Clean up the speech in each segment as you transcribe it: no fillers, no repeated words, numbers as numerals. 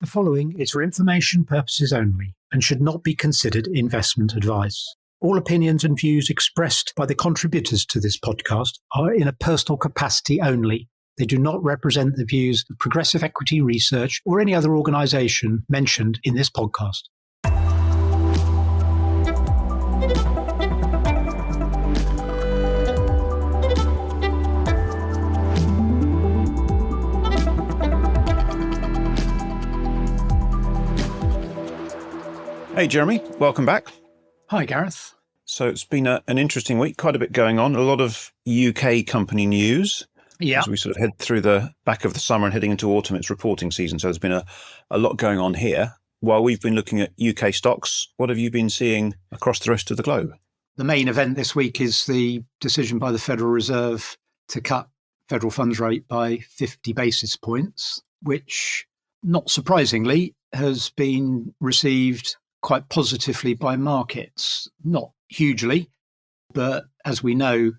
The following is for information purposes only and should not be considered investment advice. All opinions and views expressed by the contributors to this podcast are in a personal capacity only. They do not represent the views of Progressive Equity Research or any other organisation mentioned in this podcast. Hey, Jeremy, welcome back. Hi, Gareth. So it's been an interesting week, quite a bit going on, a lot of UK company news. Yeah. As we sort of head through the back of the summer and heading into autumn, it's reporting season. So there's been a lot going on here. While we've been looking at UK stocks, what have you been seeing across the rest of the globe? The main event this week is the decision by the Federal Reserve to cut federal funds rate by 50 basis points, which, not surprisingly, has been received quite positively by markets. Not hugely, but as we know,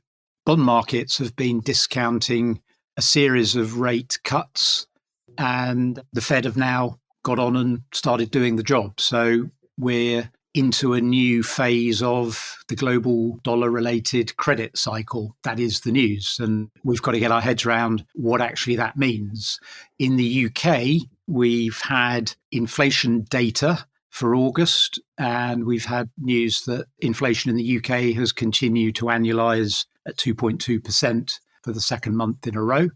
bond markets have been discounting a series of rate cuts, and the Fed have now got on and started doing the job. So we're into a new phase of the global dollar-related credit cycle. That is the news, and we've got to get our heads around what actually that means. In the UK, we've had inflation data for August, and we've had news that inflation in the UK has continued to annualise at 2.2% for the second month in a row.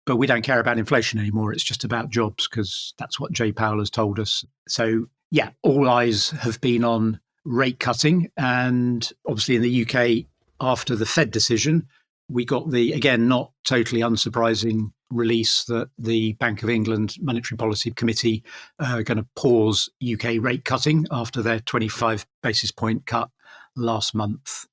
But we don't care about inflation anymore. It's just about jobs, because that's what Jay Powell has told us. So, yeah, all eyes have been on rate cutting. And obviously in the UK, after the Fed decision, we got the, again, not totally unsurprising release that the Bank of England Monetary Policy Committee are going to pause UK rate cutting after their 25 basis point cut last month.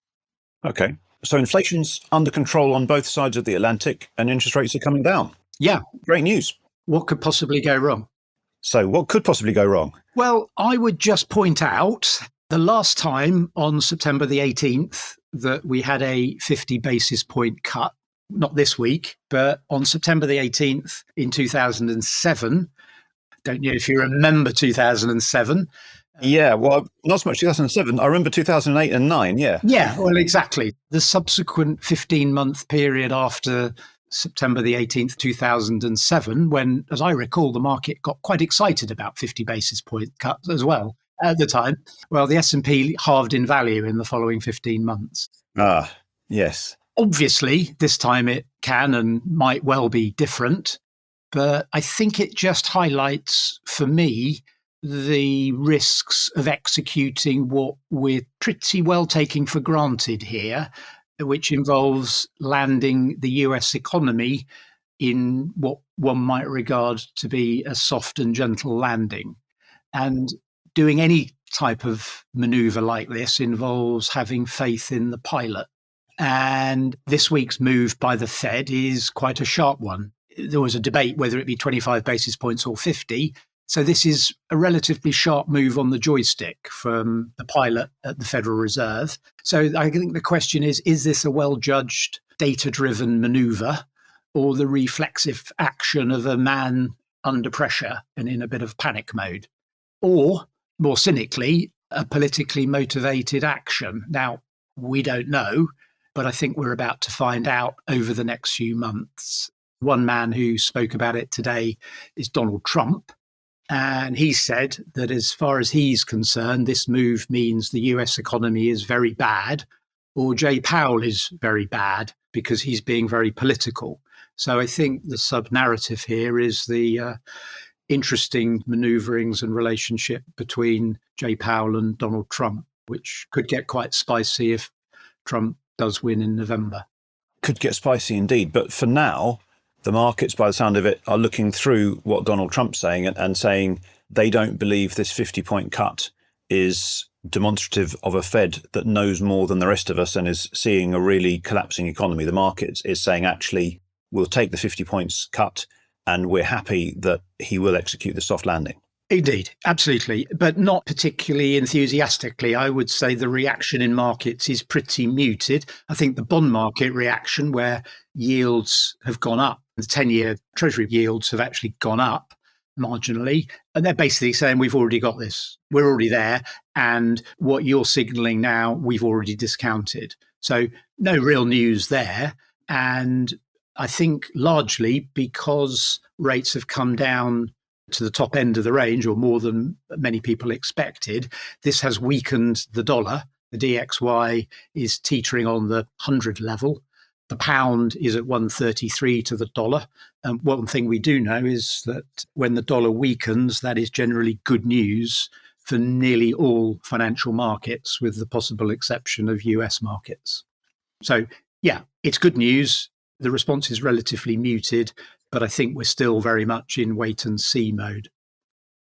Okay. So inflation's under control on both sides of the Atlantic and interest rates are coming down. Yeah. Great news. What could possibly go wrong? So what could possibly go wrong? Well, I would just point out the last time on September the 18th that we had a 50 basis point cut, not this week, but on September the 18th in 2007. Don't know if you remember 2007. Yeah, well, not so much 2007. I remember 2008 and 9, yeah. Yeah, well, exactly. The subsequent 15-month period after September the 18th, 2007, when, as I recall, the market got quite excited about 50 basis point cuts as well at the time. Well, the S&P halved in value in the following 15 months. Ah, yes. Obviously, this time it can and might well be different, but I think it just highlights, for me, the risks of executing what we're pretty well taking for granted here, which involves landing the US economy in what one might regard to be a soft and gentle landing. And doing any type of maneuver like this involves having faith in the pilot. And this week's move by the Fed is quite a sharp one. There was a debate whether it be 25 basis points or 50. So this is a relatively sharp move on the joystick from the pilot at the Federal Reserve. So I think the question is this a well-judged, data-driven maneuver, or the reflexive action of a man under pressure and in a bit of panic mode? Or, more cynically, a politically motivated action? Now, we don't know, but I think we're about to find out over the next few months. One man who spoke about it today is Donald Trump. And he said that as far as he's concerned, this move means the US economy is very bad, or Jay Powell is very bad because he's being very political. So I think the sub-narrative here is the interesting maneuverings and relationship between Jay Powell and Donald Trump, which could get quite spicy if Trump does win in November. Could get spicy indeed. But for now, the markets, by the sound of it, are looking through what Donald Trump's saying and saying they don't believe this 50-point cut is demonstrative of a Fed that knows more than the rest of us and is seeing a really collapsing economy. The market is saying, actually, we'll take the 50 points cut and we're happy that he will execute the soft landing. Indeed, absolutely, but not particularly enthusiastically. I would say the reaction in markets is pretty muted. I think the bond market reaction, where yields have gone up, the 10-year Treasury yields have actually gone up, marginally. And they're basically saying, we've already got this. We're already there. And what you're signaling now, we've already discounted. So no real news there. And I think largely because rates have come down to the top end of the range, or more than many people expected, this has weakened the dollar. The DXY is teetering on the 100 level. The pound is at 133 to the dollar. And one thing we do know is that when the dollar weakens, that is generally good news for nearly all financial markets, with the possible exception of US markets. So, yeah, it's good news. The response is relatively muted, but I think we're still very much in wait and see mode.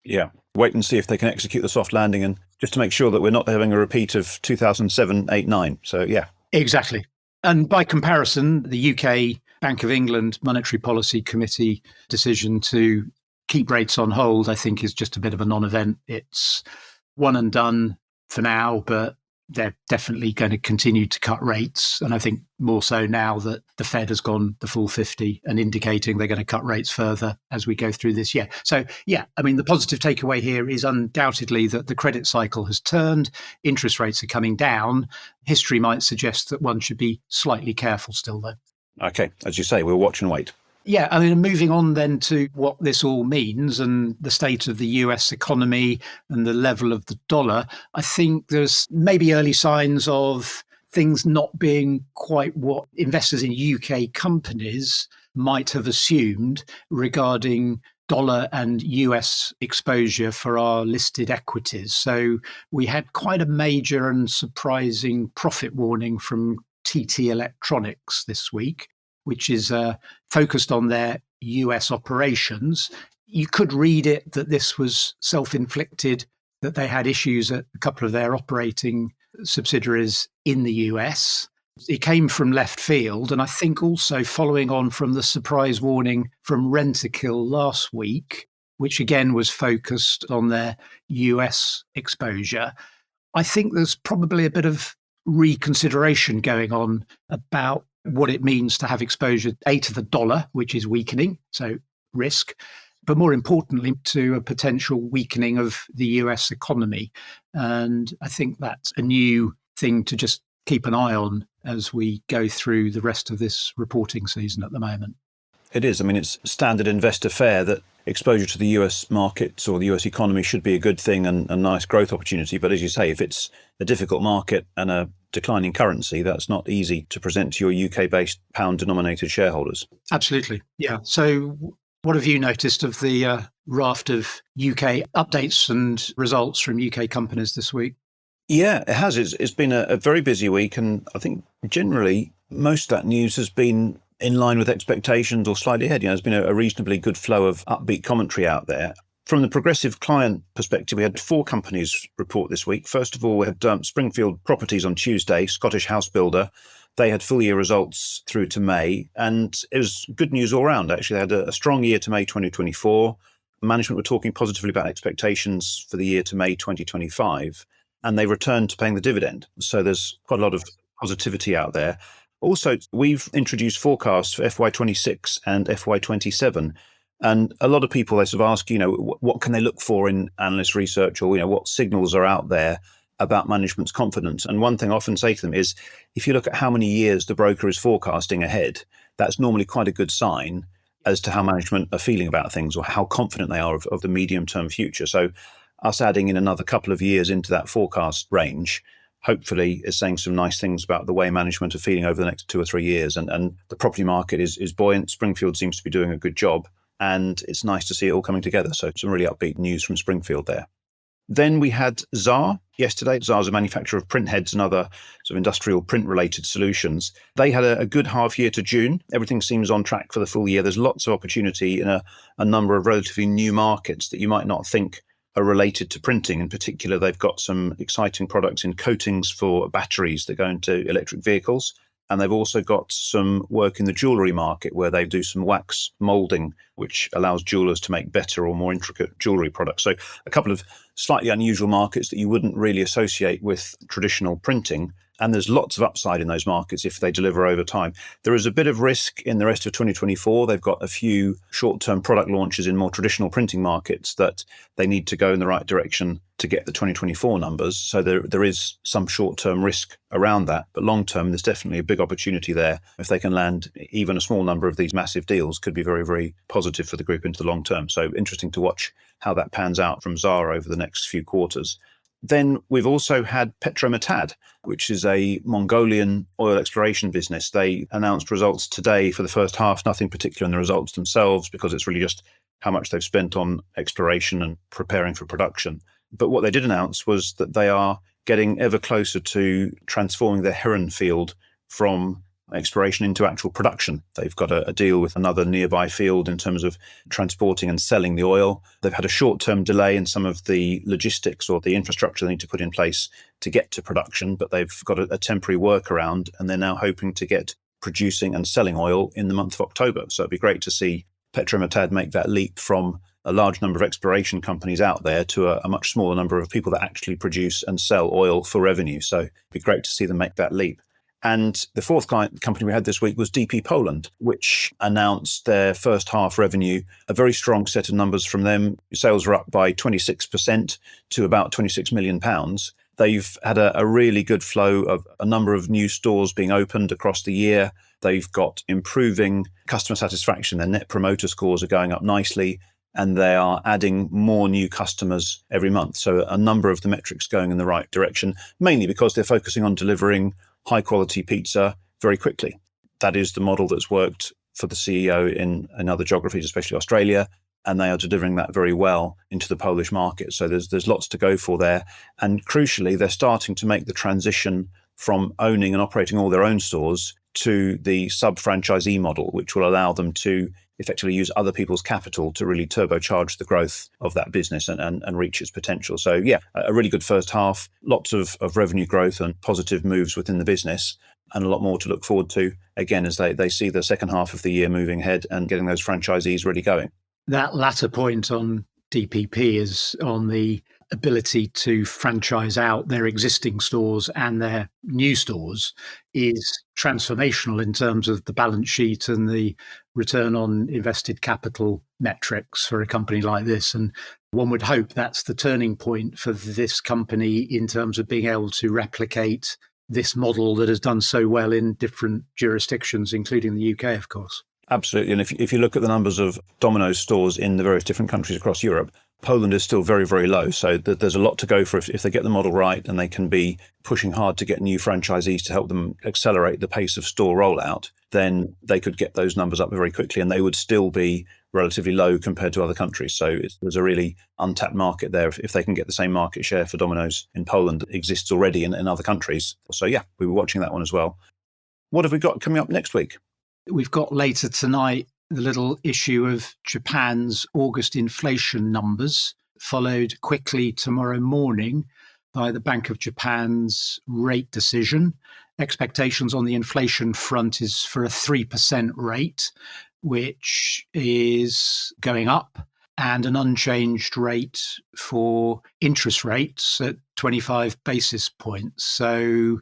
Yeah, wait and see if they can execute the soft landing, and just to make sure that we're not having a repeat of 2007, 8, 9. So, yeah. Exactly. And by comparison, the UK Bank of England Monetary Policy Committee decision to keep rates on hold, I think, is just a bit of a non-event. It's one and done for now, but they're definitely going to continue to cut rates. And I think more so now that the Fed has gone the full 50 and indicating they're going to cut rates further as we go through this year. So, yeah, I mean, the positive takeaway here is undoubtedly that the credit cycle has turned. Interest rates are coming down. History might suggest that one should be slightly careful still, though. Okay, as you say, we'll watch and wait. Yeah, I mean, moving on then to what this all means and the state of the US economy and the level of the dollar, I think there's maybe early signs of things not being quite what investors in UK companies might have assumed regarding dollar and US exposure for our listed equities. So we had quite a major and surprising profit warning from TT Electronics this week, which is focused on their US operations. You could read it that this was self-inflicted, that they had issues at a couple of their operating subsidiaries in the US. It came from left field, and I think also following on from the surprise warning from Rentokil last week, which again was focused on their US exposure. I think there's probably a bit of reconsideration going on about what it means to have exposure, A, to the dollar, which is weakening, so risk, but more importantly, to a potential weakening of the US economy. And I think that's a new thing to just keep an eye on as we go through the rest of this reporting season at the moment. It is. I mean, it's standard investor fare that exposure to the US markets or the US economy should be a good thing and a nice growth opportunity. But as you say, if it's a difficult market and a declining currency, that's not easy to present to your UK-based pound-denominated shareholders. Absolutely. Yeah. So what have you noticed of the raft of UK updates and results from UK companies this week? Yeah, it has. It's been a very busy week. And I think generally most of that news has been in line with expectations or slightly ahead. There's been a reasonably good flow of upbeat commentary out there. From the progressive client perspective, we had 4 companies report this week. First of all, we had Springfield Properties on Tuesday, Scottish house builder. They had full year results through to May, and it was good news all round, actually. They had a strong year to May 2024. Management were talking positively about expectations for the year to May 2025, and they returned to paying the dividend. So there's quite a lot of positivity out there. Also, we've introduced forecasts for FY26 and FY27. And a lot of people, they sort of ask, what can they look for in analyst research, or, what signals are out there about management's confidence? And one thing I often say to them is, if you look at how many years the broker is forecasting ahead, that's normally quite a good sign as to how management are feeling about things or how confident they are of the medium-term future. So us adding in another couple of years into that forecast range, hopefully is saying some nice things about the way management are feeling over the next 2 or 3 years. And the property market is buoyant. Springfield seems to be doing a good job. And it's nice to see it all coming together. So some really upbeat news from Springfield there. Then we had Xaar yesterday. Xaar is a manufacturer of print heads and other sort of industrial print-related solutions. They had a good half year to June. Everything seems on track for the full year. There's lots of opportunity in a number of relatively new markets that you might not think are related to printing. In particular, they've got some exciting products in coatings for batteries that go into electric vehicles. And they've also got some work in the jewellery market where they do some wax moulding, which allows jewellers to make better or more intricate jewellery products. So a couple of slightly unusual markets that you wouldn't really associate with traditional printing. And there's lots of upside in those markets if they deliver over time. There is a bit of risk in the rest of 2024. They've got a few short-term product launches in more traditional printing markets that they need to go in the right direction to get the 2024 numbers. So there is some short-term risk around that. But long-term, there's definitely a big opportunity there. If they can land even a small number of these massive deals, could be very, very positive for the group into the long term. So interesting to watch how that pans out from Zara over the next few quarters. Then we've also had tamed, which is a Mongolian oil exploration business. They announced results today for the first half, nothing particular in the results themselves, because it's really just how much they've spent on exploration and preparing for production. But what they did announce was that they are getting ever closer to transforming their Heron field from exploration into actual production. They've got a deal with another nearby field in terms of transporting and selling the oil. They've had a short-term delay in some of the logistics or the infrastructure they need to put in place to get to production, but they've got a temporary workaround, and they're now hoping to get producing and selling oil in the month of October. So it'd be great to see tamed make that leap from a large number of exploration companies out there to a much smaller number of people that actually produce and sell oil for revenue. So it'd be great to see them make that leap. And the fourth company we had this week was DP Poland, which announced their first half revenue, a very strong set of numbers from them. Sales were up by 26% to about £26 million. They've had a really good flow of a number of new stores being opened across the year. They've got improving customer satisfaction. Their net promoter scores are going up nicely, and they are adding more new customers every month. So a number of the metrics going in the right direction, mainly because they're focusing on delivering high quality pizza very quickly. That is the model that's worked for the CEO in other geographies, especially Australia, and they are delivering that very well into the Polish market. So there's lots to go for there. And crucially, they're starting to make the transition from owning and operating all their own stores to the sub-franchisee model, which will allow them to effectively use other people's capital to really turbocharge the growth of that business and reach its potential. So yeah, a really good first half, lots of revenue growth and positive moves within the business, and a lot more to look forward to, again, as they see the second half of the year moving ahead and getting those franchisees really going. That latter point on DPP is on the ability to franchise out their existing stores and their new stores is transformational in terms of the balance sheet and the return on invested capital metrics for a company like this. And one would hope that's the turning point for this company in terms of being able to replicate this model that has done so well in different jurisdictions, including the UK, of course. Absolutely. And if you look at the numbers of Domino's stores in the various different countries across Europe, Poland is still very, very low. So there's a lot to go for if they get the model right, and they can be pushing hard to get new franchisees to help them accelerate the pace of store rollout, then they could get those numbers up very quickly, and they would still be relatively low compared to other countries. So there's a really untapped market there if they can get the same market share for Domino's in Poland that exists already in other countries. So yeah, we were watching that one as well. What have we got coming up next week? We've got later tonight the little issue of Japan's August inflation numbers, followed quickly tomorrow morning by the Bank of Japan's rate decision. Expectations on the inflation front is for a 3% rate, which is going up, and an unchanged rate for interest rates at 25 basis points. So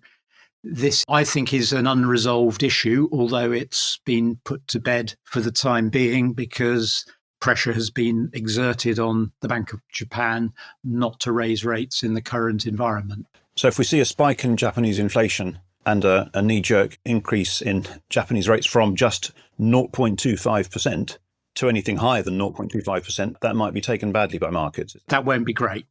this, I think, is an unresolved issue, although it's been put to bed for the time being because pressure has been exerted on the Bank of Japan not to raise rates in the current environment. So if we see a spike in Japanese inflation and a knee-jerk increase in Japanese rates from just 0.25% to anything higher than 0.25%, that might be taken badly by markets. That won't be great.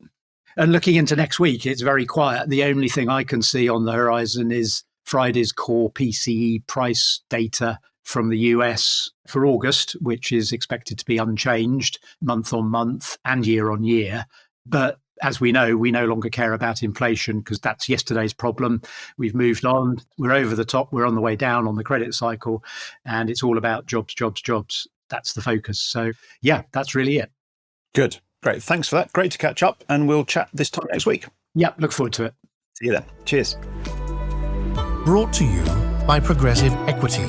And looking into next week, it's very quiet. The only thing I can see on the horizon is Friday's core PCE price data from the US for August, which is expected to be unchanged month on month and year on year. But as we know, we no longer care about inflation because that's yesterday's problem. We've moved on. We're over the top. We're on the way down on the credit cycle. And it's all about jobs, jobs, jobs. That's the focus. So, yeah, that's really it. Good. Great. Thanks for that. Great to catch up. And we'll chat this time next week. Yeah, look forward to it. See you then. Cheers. Brought to you by Progressive Equity.